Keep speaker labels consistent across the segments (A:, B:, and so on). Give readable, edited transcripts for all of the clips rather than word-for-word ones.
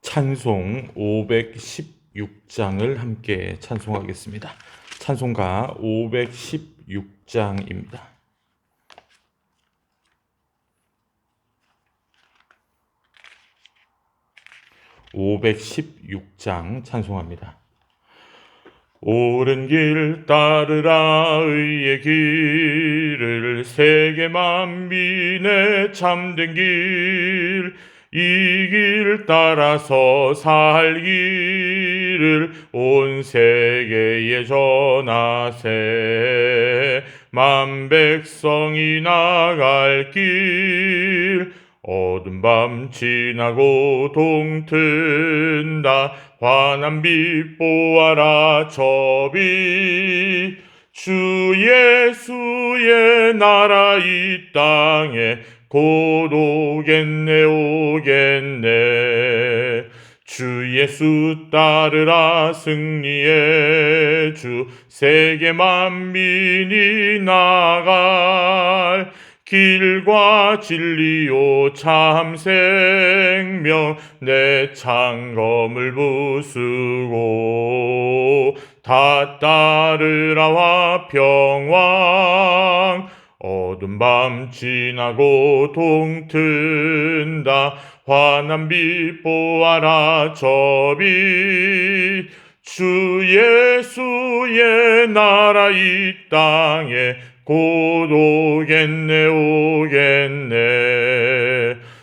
A: 찬송 516장을 함께 찬송하겠습니다. 찬송가 516장입니다. 516장 찬송합니다. 옳은 길 따르라 의의 길을 세계 만민의 참된 길 이 길 따라서 살기를 온 세계에 전하세 만 백성이 나갈 길 어두운 밤 지나고 동튼다 환한 빛 보아라 저 빛 주 예수의 나라 이 땅에 곧 오겠네 주 예수 따르라 승리의 주 세계 만민이 나갈 길과 진리요 참 생명 내 창검을 부수고 다 따르라와 평강 어두운 밤 지나고 동튼다 환한 빛 보아라 저 빛 주 예수의 나라 이 땅에 곧 오겠네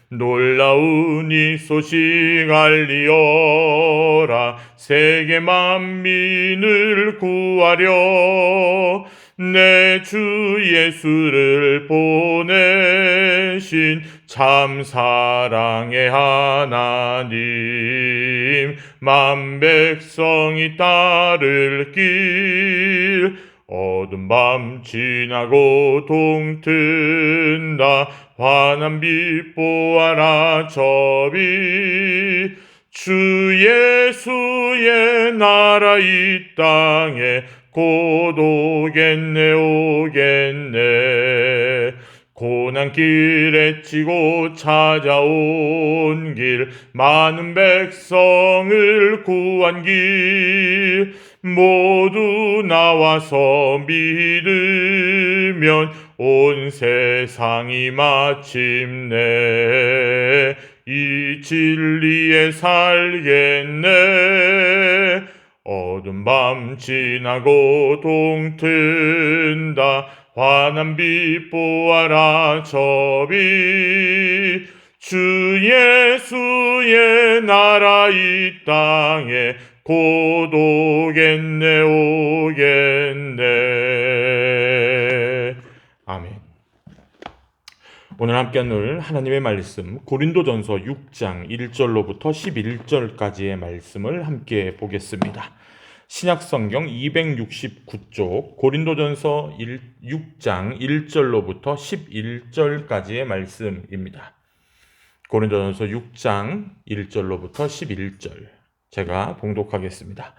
A: 놀라운 이 소식 알리어라 세계 만민을 구하려 내 주 예수를 보내신 참 사랑의 하나님 만 백성이 따를 길 어두운 밤 지나고 동튼다 환한 빛 보아라 저 빛 주 예수의 나라 이 땅에 곧 오겠네 고난길 애치고 찾아온 길 많은 백성을 구한 길 모두 나와서 믿으면 온 세상이 마침내 이 진리에 살겠네 어두운 밤 지나고 동튼다 환한 빛 보아라 저 빛 주 예수의 나라 이 땅에 곧 오겠네 아멘. 오늘 함께 나눌 하나님의 말씀 고린도전서 6장 1절로부터 11절까지의 말씀을 함께 보겠습니다. 신약성경 269쪽 고린도전서 6장 1절로부터 11절까지의 말씀입니다. 고린도전서 6장 1절로부터 11절 제가 봉독하겠습니다.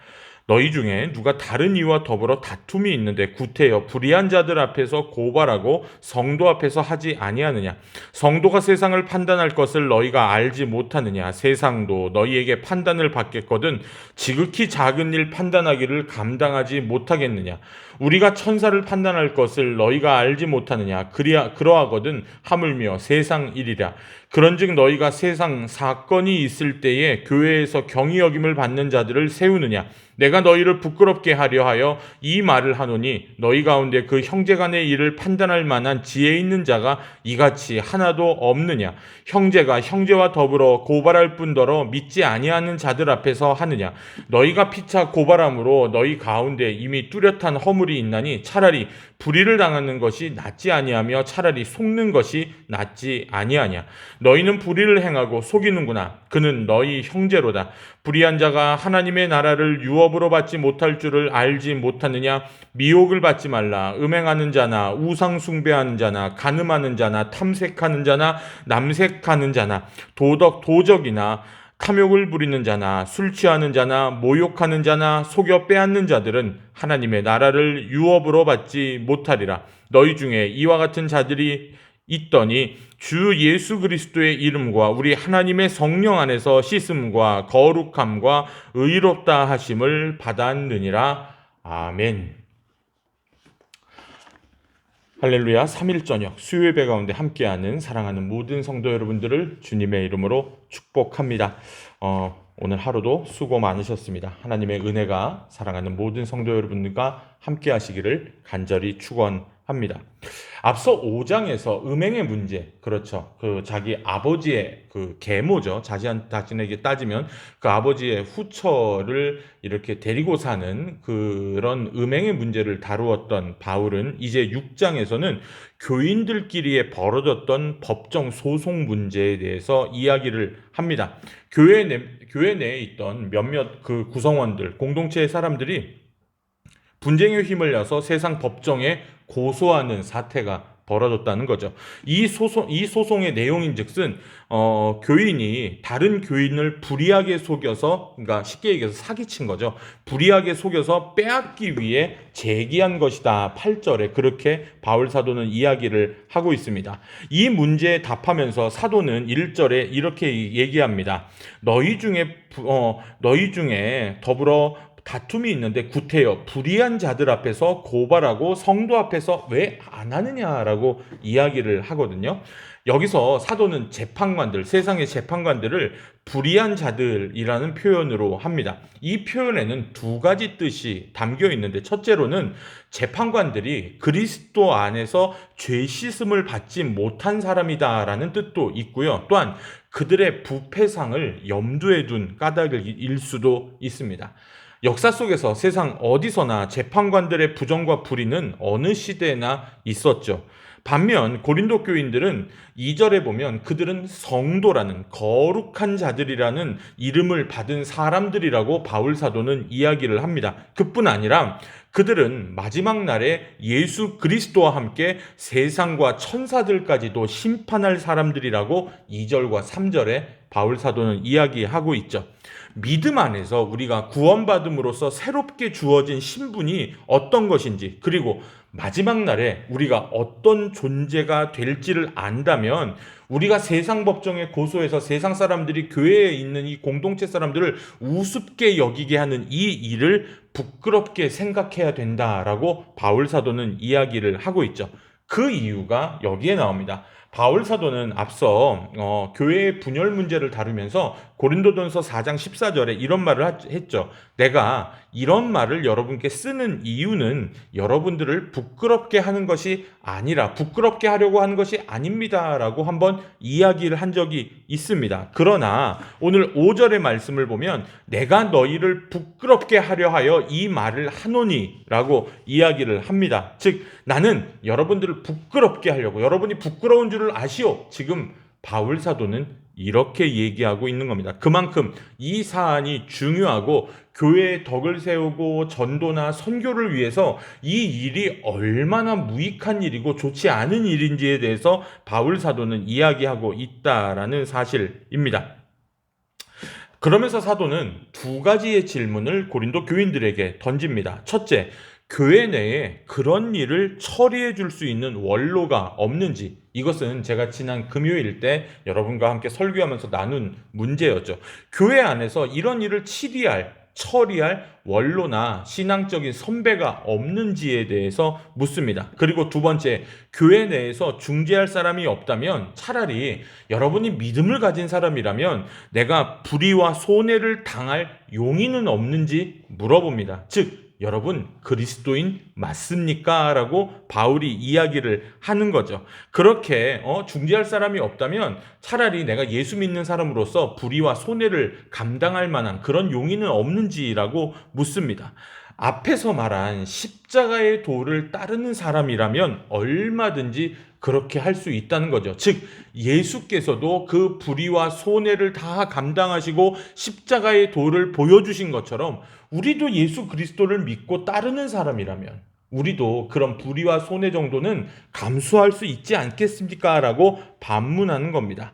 A: 너희 중에 누가 다른 이와 더불어 다툼이 있는데 구태여 불의한 자들 앞에서 고발하고 성도 앞에서 하지 아니하느냐? 성도가 세상을 판단할 것을 너희가 알지 못하느냐? 세상도 너희에게 판단을 받겠거든 지극히 작은 일 판단하기를 감당하지 못하겠느냐? 우리가 천사를 판단할 것을 너희가 알지 못하느냐? 그러하거든 하물며 세상 일이라. 그런즉 너희가 세상 사건이 있을 때에 교회에서 경히 여김을 받는 자들을 세우느냐? 내가 너희를 부끄럽게 하려 하여 이 말을 하노니 너희 가운데 그 형제간의 일을 판단할 만한 지혜 있는 자가 이같이 하나도 없느냐? 형제가 형제와 더불어 고발할 뿐더러 믿지 아니하는 자들 앞에서 하느냐? 너희가 피차 고발함으로 너희 가운데 이미 뚜렷한 허물이 있나니 차라리 불의를 당하는 것이 낫지 아니하며 차라리 속는 것이 낫지 아니하냐? 너희는 불의를 행하고 속이는구나. 그는 너희 형제로다. 불의한 자가 하나님의 나라를 유업으로 받지 못할 줄을 알지 못하느냐? 미혹을 받지 말라. 음행하는 자나 우상 숭배하는 자나 간음하는 자나 탐색하는 자나 남색하는 자나 도적이나 탐욕을 부리는 자나 술 취하는 자나 모욕하는 자나 속여 빼앗는 자들은 하나님의 나라를 유업으로 받지 못하리라. 너희 중에 이와 같은 자들이 있더니 주 예수 그리스도의 이름과 우리 하나님의 성령 안에서 씻음과 거룩함과 의롭다 하심을 받았느니라. 아멘. 할렐루야. 3일 저녁 수요예배 가운데 함께하는 사랑하는 모든 성도 여러분들을 주님의 이름으로 축복합니다. 오늘 하루도 수고 많으셨습니다. 하나님의 은혜가 사랑하는 모든 성도 여러분들과 함께 하시기를 간절히 축원합니다. 앞서 5장에서 음행의 문제, 그렇죠. 자기 아버지의 계모죠. 자신에게 따지면 그 아버지의 후처를 이렇게 데리고 사는 그런 음행의 문제를 다루었던 바울은 이제 6장에서는 교인들끼리에 벌어졌던 법정 소송 문제에 대해서 이야기를 합니다. 교회 내에 있던 몇몇 구성원들, 공동체의 사람들이 분쟁에 힘을 내서 세상 법정에 고소하는 사태가 벌어졌다는 거죠. 이 소송의 내용인즉슨 교인이 다른 교인을 불의하게 속여서, 그러니까 쉽게 얘기해서 사기친 거죠. 불의하게 속여서 빼앗기 위해 제기한 것이다. 8절에 그렇게 바울 사도는 이야기를 하고 있습니다. 이 문제에 답하면서 사도는 1절에 이렇게 얘기합니다. 너희 중에 더불어 다툼이 있는데 구태여 불의한 자들 앞에서 고발하고 성도 앞에서 왜 안 하느냐라고 이야기를 하거든요. 여기서 사도는 재판관들, 세상의 재판관들을 불의한 자들이라는 표현으로 합니다. 이 표현에는 두 가지 뜻이 담겨 있는데, 첫째로는 재판관들이 그리스도 안에서 죄 씻음을 받지 못한 사람이다라는 뜻도 있고요. 또한 그들의 부패상을 염두에 둔 까닭일 수도 있습니다. 역사 속에서 세상 어디서나 재판관들의 부정과 불의는 어느 시대나 있었죠. 반면 고린도 교인들은 2절에 보면 그들은 성도라는 거룩한 자들이라는 이름을 받은 사람들이라고 바울 사도는 이야기를 합니다. 그뿐 아니라 그들은 마지막 날에 예수 그리스도와 함께 세상과 천사들까지도 심판할 사람들이라고 2절과 3절에 바울 사도는 이야기하고 있죠. 믿음 안에서 우리가 구원받음으로써 새롭게 주어진 신분이 어떤 것인지, 그리고 마지막 날에 우리가 어떤 존재가 될지를 안다면 우리가 세상 법정에 고소해서 세상 사람들이 교회에 있는 이 공동체 사람들을 우습게 여기게 하는 이 일을 부끄럽게 생각해야 된다라고 바울 사도는 이야기를 하고 있죠. 그 이유가 여기에 나옵니다. 바울 사도는 앞서 교회의 분열 문제를 다루면서 고린도전서 4장 14절에 이런 말을 했죠. 내가 이런 말을 여러분께 쓰는 이유는 여러분들을 부끄럽게 하는 것이 아니라 부끄럽게 하려고 하는 것이 아닙니다라고 한번 이야기를 한 적이 있습니다. 그러나 오늘 5절의 말씀을 보면 내가 너희를 부끄럽게 하려 하여 이 말을 하노니라고 이야기를 합니다. 즉 나는 여러분들을 부끄럽게 하려고, 여러분이 부끄러운 줄을 아시오. 지금 바울 사도는 이렇게 얘기하고 있는 겁니다. 그만큼 이 사안이 중요하고 교회의 덕을 세우고 전도나 선교를 위해서 이 일이 얼마나 무익한 일이고 좋지 않은 일인지에 대해서 바울 사도는 이야기하고 있다라는 사실입니다. 그러면서 사도는 두 가지의 질문을 고린도 교인들에게 던집니다. 첫째, 교회 내에 그런 일을 처리해 줄 수 있는 원로가 없는지, 이것은 제가 지난 금요일 때 여러분과 함께 설교하면서 나눈 문제였죠. 교회 안에서 이런 일을 처리할 원로나 신앙적인 선배가 없는지에 대해서 묻습니다. 그리고 두 번째, 교회 내에서 중재할 사람이 없다면 차라리 여러분이 믿음을 가진 사람이라면 내가 불의와 손해를 당할 용의는 없는지 물어봅니다. 즉 여러분 그리스도인 맞습니까? 라고 바울이 이야기를 하는 거죠. 그렇게 중재할 사람이 없다면 차라리 내가 예수 믿는 사람으로서 불의와 손해를 감당할 만한 그런 용의는 없는지라고 묻습니다. 앞에서 말한 십자가의 도를 따르는 사람이라면 얼마든지 그렇게 할 수 있다는 거죠. 즉 예수께서도 그 불의와 손해를 다 감당하시고 십자가의 도를 보여주신 것처럼 우리도 예수 그리스도를 믿고 따르는 사람이라면 우리도 그런 불의와 손해 정도는 감수할 수 있지 않겠습니까? 라고 반문하는 겁니다.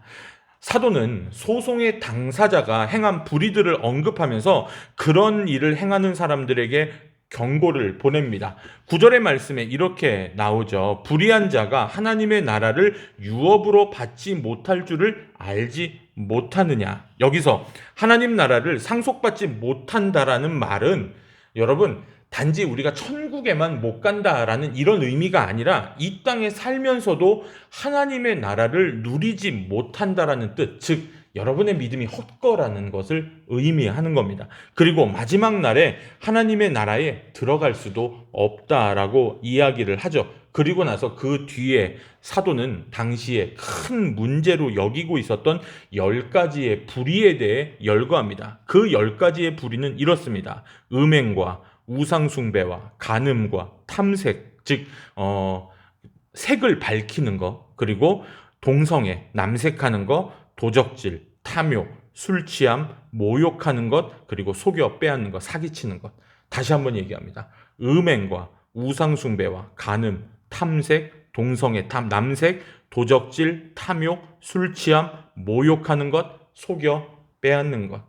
A: 사도는 소송의 당사자가 행한 불의들을 언급하면서 그런 일을 행하는 사람들에게 경고를 보냅니다. 9절의 말씀에 이렇게 나오죠. 불의한 자가 하나님의 나라를 유업으로 받지 못할 줄을 알지 못하느냐. 여기서 하나님 나라를 상속받지 못한다라는 말은 여러분 단지 우리가 천국에만 못 간다라는 이런 의미가 아니라 이 땅에 살면서도 하나님의 나라를 누리지 못한다라는 뜻, 즉 여러분의 믿음이 헛거라는 것을 의미하는 겁니다. 그리고 마지막 날에 하나님의 나라에 들어갈 수도 없다라고 이야기를 하죠. 그리고 나서 그 뒤에 사도는 당시에 큰 문제로 여기고 있었던 10가지의 불의에 대해 열거합니다. 그 10가지의 불의는 이렇습니다. 음행과 우상숭배와 간음과 탐색, 즉 색을 밝히는 것, 그리고 동성애, 남색하는 것, 도적질, 탐욕, 술 취함, 모욕하는 것, 그리고 속여 빼앗는 것, 사기치는 것. 다시 한번 얘기합니다. 음행과 우상숭배와 간음, 탐색, 동성애, 남색, 도적질, 탐욕, 술 취함, 모욕하는 것, 속여 빼앗는 것.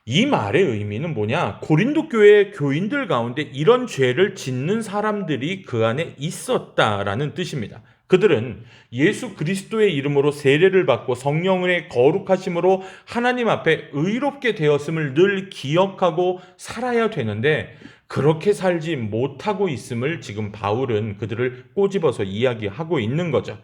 A: 이 말의 의미는 뭐냐? 고린도 교회 교인들 가운데 이런 죄를 짓는 사람들이 그 안에 있었다라는 뜻입니다. 그들은 예수 그리스도의 이름으로 세례를 받고 성령의 거룩하심으로 하나님 앞에 의롭게 되었음을 늘 기억하고 살아야 되는데 그렇게 살지 못하고 있음을 지금 바울은 그들을 꼬집어서 이야기하고 있는 거죠.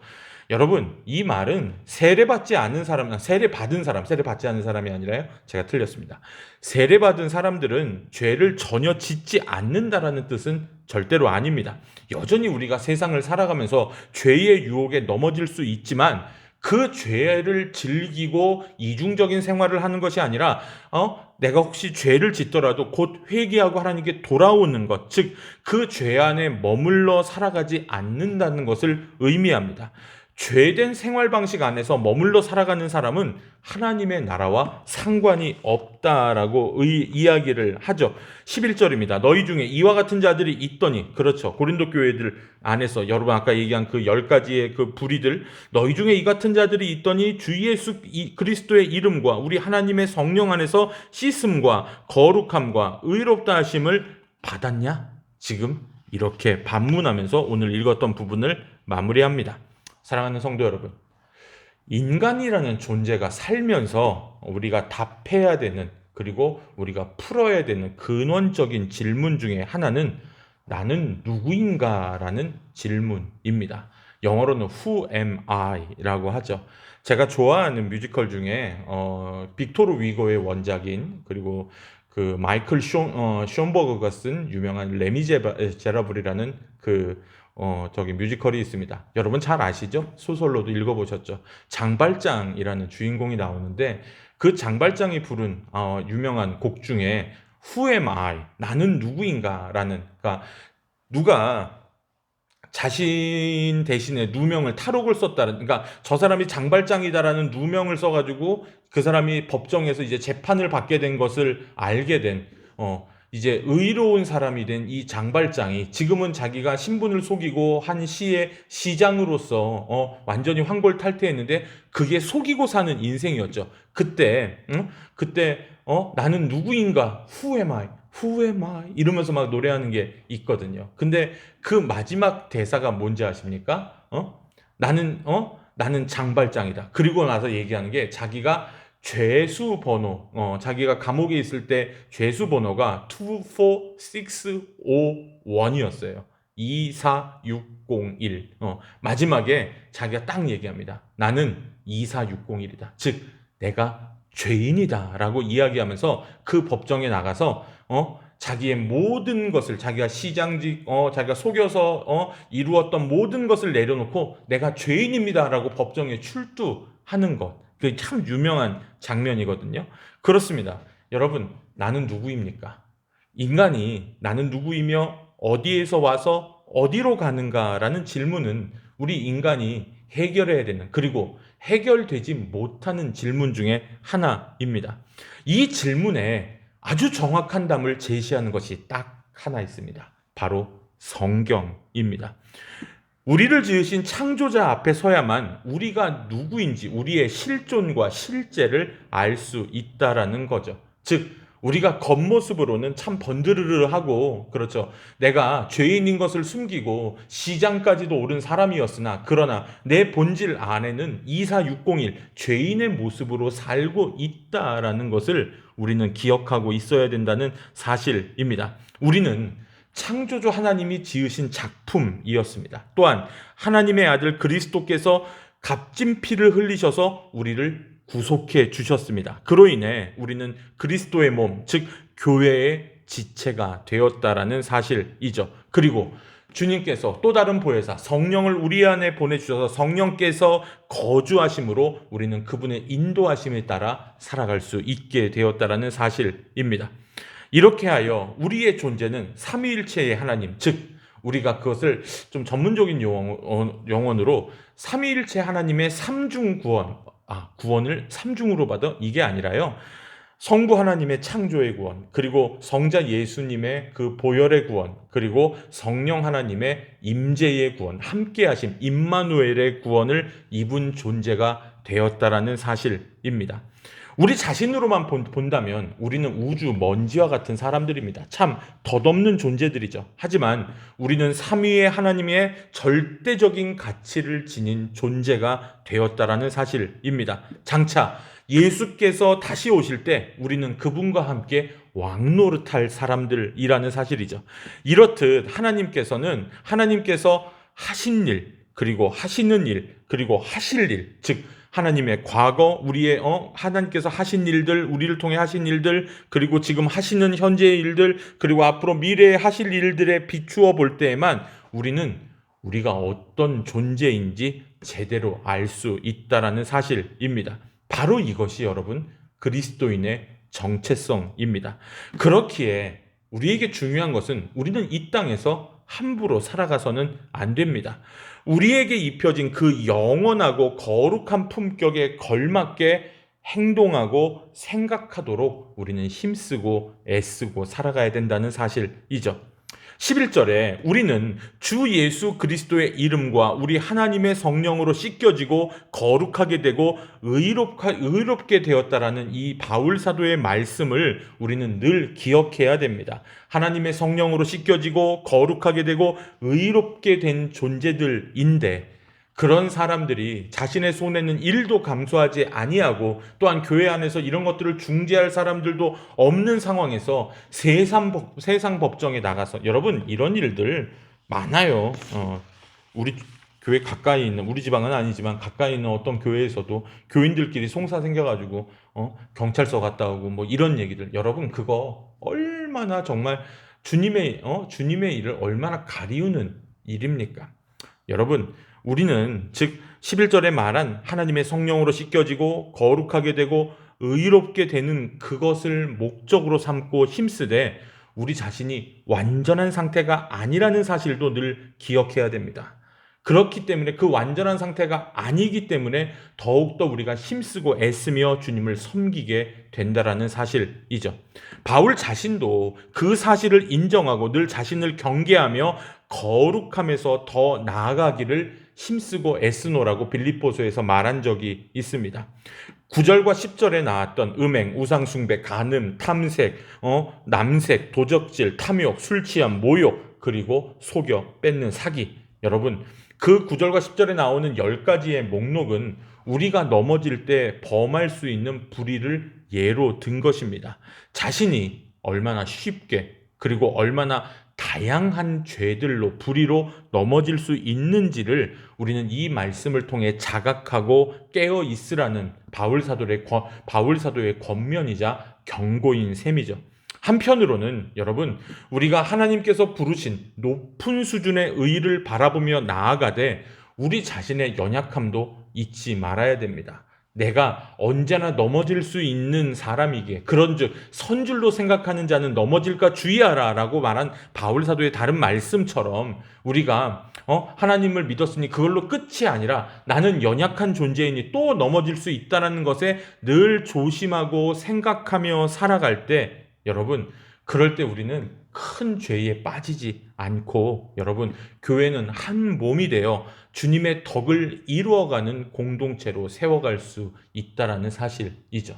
A: 여러분, 이 말은 세례받지 않은 사람, 세례받은 사람, 세례받지 않은 사람이 아니라요. 제가 틀렸습니다. 세례받은 사람들은 죄를 전혀 짓지 않는다라는 뜻은 절대로 아닙니다. 여전히 우리가 세상을 살아가면서 죄의 유혹에 넘어질 수 있지만 그 죄를 즐기고 이중적인 생활을 하는 것이 아니라 내가 혹시 죄를 짓더라도 곧 회개하고 하나님께 돌아오는 것, 즉 그 죄 안에 머물러 살아가지 않는다는 것을 의미합니다. 죄된 생활 방식 안에서 머물러 살아가는 사람은 하나님의 나라와 상관이 없다라고 이야기를 하죠. 11절입니다. 너희 중에 이와 같은 자들이 있더니, 그렇죠. 고린도 교회들 안에서 여러분 아까 얘기한 그 10가지의 그 불의들, 너희 중에 이 같은 자들이 있더니 주 예수 그리스도의 이름과 우리 하나님의 성령 안에서 씻음과 거룩함과 의롭다 하심을 받았냐? 지금 이렇게 반문하면서 오늘 읽었던 부분을 마무리합니다. 사랑하는 성도 여러분, 인간이라는 존재가 살면서 우리가 답해야 되는, 그리고 우리가 풀어야 되는 근원적인 질문 중에 하나는 나는 누구인가? 라는 질문입니다. 영어로는 Who am I? 라고 하죠. 제가 좋아하는 뮤지컬 중에 빅토르 위고의 원작인, 그리고 그 마이클 쇼버그가 쓴 유명한 레미제라블이라는 저기 뮤지컬이 있습니다. 여러분 잘 아시죠? 소설로도 읽어보셨죠? 장발장이라는 주인공이 나오는데 그 장발장이 부른 유명한 곡 중에 Who am I? 나는 누구인가? 라는, 그러니까 누가 자신 대신에 누명을 탈옥을 썼다는, 그러니까 저 사람이 장발장이다라는 누명을 써가지고 그 사람이 법정에서 이제 재판을 받게 된 것을 알게 된 이제 의로운 사람이 된 이 장발장이 지금은 자기가 신분을 속이고 한 시의 시장으로서 완전히 환골탈태했는데 그게 속이고 사는 인생이었죠. 그때 나는 누구인가? Who am I? Who am I? 이러면서 막 노래하는 게 있거든요. 근데 그 마지막 대사가 뭔지 아십니까? 나는 장발장이다. 그리고 나서 얘기하는 게 자기가 죄수 번호, 자기가 감옥에 있을 때 죄수 번호가 24601이었어요. 24601. 마지막에 자기가 딱 얘기합니다. 나는 24601이다. 즉, 내가 죄인이다. 라고 이야기하면서 그 법정에 나가서, 자기의 모든 것을, 자기가 시장직, 자기가 속여서, 이루었던 모든 것을 내려놓고 내가 죄인입니다. 라고 법정에 출두하는 것. 그 참 유명한 장면이거든요. 그렇습니다. 여러분, 나는 누구입니까? 인간이 나는 누구이며 어디에서 와서 어디로 가는가라는 질문은 우리 인간이 해결해야 되는, 그리고 해결되지 못하는 질문 중에 하나입니다. 이 질문에 아주 정확한 답을 제시하는 것이 딱 하나 있습니다. 바로 성경입니다. 우리를 지으신 창조자 앞에 서야만 우리가 누구인지, 우리의 실존과 실제를 알 수 있다라는 거죠. 즉, 우리가 겉모습으로는 참 번드르르하고, 그렇죠. 내가 죄인인 것을 숨기고 시장까지도 오른 사람이었으나, 그러나 내 본질 안에는 24601 죄인의 모습으로 살고 있다라는 것을 우리는 기억하고 있어야 된다는 사실입니다. 우리는 창조주 하나님이 지으신 작품이었습니다. 또한 하나님의 아들 그리스도께서 값진 피를 흘리셔서 우리를 구속해 주셨습니다. 그로 인해 우리는 그리스도의 몸, 즉 교회의 지체가 되었다라는 사실이죠. 그리고 주님께서 또 다른 보혜사 성령을 우리 안에 보내주셔서 성령께서 거주하심으로 우리는 그분의 인도하심에 따라 살아갈 수 있게 되었다라는 사실입니다. 이렇게 하여 우리의 존재는 삼위일체의 하나님, 즉 우리가 그것을 좀 전문적인 용어로 삼위일체 하나님의 삼중 구원, 구원을 삼중으로 받아 이게 아니라요. 성부 하나님의 창조의 구원, 그리고 성자 예수님의 그 보혈의 구원, 그리고 성령 하나님의 임재의 구원, 함께하심, 임마누엘의 구원을 입은 존재가 되었다라는 사실입니다. 우리 자신으로만 본다면 우리는 우주 먼지와 같은 사람들입니다. 참 덧없는 존재들이죠. 하지만 우리는 삼위의 하나님의 절대적인 가치를 지닌 존재가 되었다라는 사실입니다. 장차 예수께서 다시 오실 때 우리는 그분과 함께 왕노릇할 사람들이라는 사실이죠. 이렇듯 하나님께서 하신 일, 그리고 하시는 일, 그리고 하실 일, 즉 하나님의 과거, 하나님께서 하신 일들, 우리를 통해 하신 일들, 그리고 지금 하시는 현재의 일들, 그리고 앞으로 미래에 하실 일들에 비추어 볼 때에만 우리가 어떤 존재인지 제대로 알 수 있다라는 사실입니다. 바로 이것이 여러분 그리스도인의 정체성입니다. 그렇기에 우리에게 중요한 것은 우리는 이 땅에서 함부로 살아가서는 안 됩니다. 우리에게 입혀진 그 영원하고 거룩한 품격에 걸맞게 행동하고 생각하도록 우리는 힘쓰고 애쓰고 살아가야 된다는 사실이죠. 11절에 우리는 주 예수 그리스도의 이름과 우리 하나님의 성령으로 씻겨지고 거룩하게 되고 의롭게 되었다라는 이 바울 사도의 말씀을 우리는 늘 기억해야 됩니다. 하나님의 성령으로 씻겨지고 거룩하게 되고 의롭게 된 존재들인데, 그런 사람들이 자신의 손에는 일도 감수하지 아니하고 또한 교회 안에서 이런 것들을 중재할 사람들도 없는 상황에서 세상 법정에 나가서, 여러분 이런 일들 많아요. 우리 교회 가까이 있는, 우리 지방은 아니지만 가까이 있는 어떤 교회에서도 교인들끼리 송사 생겨가지고 경찰서 갔다 오고 뭐 이런 얘기들, 여러분 그거 얼마나 정말 주님의 일을 얼마나 가리우는 일입니까? 여러분 우리는 즉 11절에 말한 하나님의 성령으로 씻겨지고 거룩하게 되고 의롭게 되는 그것을 목적으로 삼고 힘쓰되 우리 자신이 완전한 상태가 아니라는 사실도 늘 기억해야 됩니다. 그렇기 때문에 그 완전한 상태가 아니기 때문에 더욱더 우리가 힘쓰고 애쓰며 주님을 섬기게 된다라는 사실이죠. 바울 자신도 그 사실을 인정하고 늘 자신을 경계하며 거룩함에서 더 나아가기를 힘쓰고 애쓰노라고 빌립보서에서 말한 적이 있습니다. 9절과 10절에 나왔던 음행, 우상숭배, 간음, 탐색, 남색, 도적질, 탐욕, 술취함, 모욕, 그리고 속여 뺏는 사기. 여러분 그 9절과 10절에 나오는 10가지의 목록은 우리가 넘어질 때 범할 수 있는 불의를 예로 든 것입니다. 자신이 얼마나 쉽게 그리고 얼마나 다양한 죄들로 불의로 넘어질 수 있는지를 우리는 이 말씀을 통해 자각하고 깨어 있으라는 바울 사도의 권면이자 경고인 셈이죠. 한편으로는 여러분 우리가 하나님께서 부르신 높은 수준의 의를 바라보며 나아가되 우리 자신의 연약함도 잊지 말아야 됩니다. 내가 언제나 넘어질 수 있는 사람이기에 그런즉 선줄로 생각하는 자는 넘어질까 주의하라 라고 말한 바울 사도의 다른 말씀처럼 우리가 하나님을 믿었으니 그걸로 끝이 아니라 나는 연약한 존재이니 또 넘어질 수 있다는 것에 늘 조심하고 생각하며 살아갈 때 여러분 그럴 때 우리는 큰 죄에 빠지지 않고 여러분 교회는 한 몸이 되어 주님의 덕을 이루어가는 공동체로 세워갈 수 있다라는 사실이죠.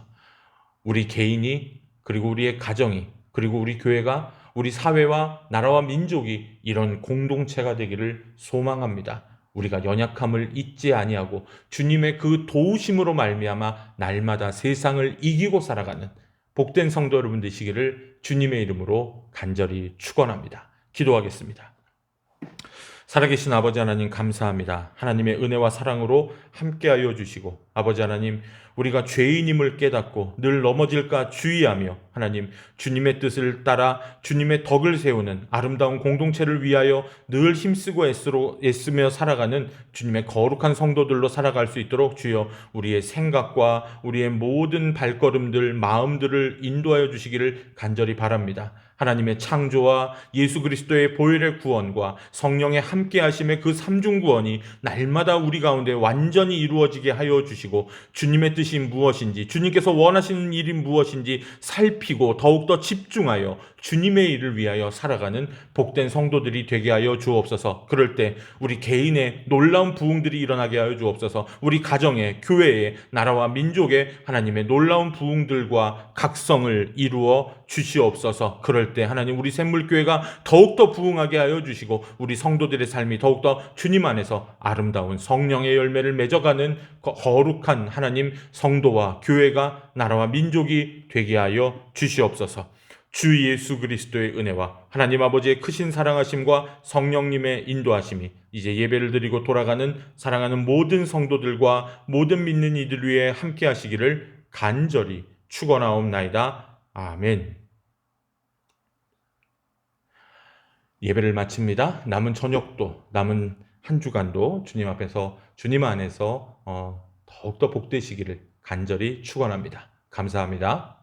A: 우리 개인이 그리고 우리의 가정이, 그리고 우리 교회가, 우리 사회와 나라와 민족이 이런 공동체가 되기를 소망합니다. 우리가 연약함을 잊지 아니하고 주님의 그 도우심으로 말미암아 날마다 세상을 이기고 살아가는 복된 성도 여러분 되시기를 주님의 이름으로 간절히 축원합니다. 기도하겠습니다. 살아계신 아버지 하나님 감사합니다. 하나님의 은혜와 사랑으로 함께하여 주시고, 아버지 하나님, 우리가 죄인임을 깨닫고 늘 넘어질까 주의하며 하나님 주님의 뜻을 따라 주님의 덕을 세우는 아름다운 공동체를 위하여 늘 힘쓰고 애쓰며 살아가는 주님의 거룩한 성도들로 살아갈 수 있도록 주여 우리의 생각과 우리의 모든 발걸음들, 마음들을 인도하여 주시기를 간절히 바랍니다. 하나님의 창조와 예수 그리스도의 보혈의 구원과 성령의 함께하심의 그 삼중 구원이 날마다 우리 가운데 완전히 이루어지게 하여 주시고, 주님의 뜻이 무엇인지, 주님께서 원하시는 일이 무엇인지 살피고 더욱더 집중하여 주님의 일을 위하여 살아가는 복된 성도들이 되게 하여 주옵소서. 그럴 때 우리 개인의 놀라운 부흥들이 일어나게 하여 주옵소서. 우리 가정의, 교회의, 나라와 민족의 하나님의 놀라운 부흥들과 각성을 이루어 주시옵소서. 그럴 때 하나님 우리 샘물교회가 더욱더 부흥하게 하여 주시고, 우리 성도들의 삶이 더욱더 주님 안에서 아름다운 성령의 열매를 맺어가는 거룩한 하나님 성도와 교회가, 나라와 민족이 되게 하여 주시옵소서. 주 예수 그리스도의 은혜와 하나님 아버지의 크신 사랑하심과 성령님의 인도하심이 이제 예배를 드리고 돌아가는 사랑하는 모든 성도들과 모든 믿는 이들 위해 함께 하시기를 간절히 축원하옵나이다. 아멘. 예배를 마칩니다. 남은 저녁도, 남은 한 주간도 주님 앞에서, 주님 안에서 더욱더 복되시기를 간절히 축원합니다. 감사합니다.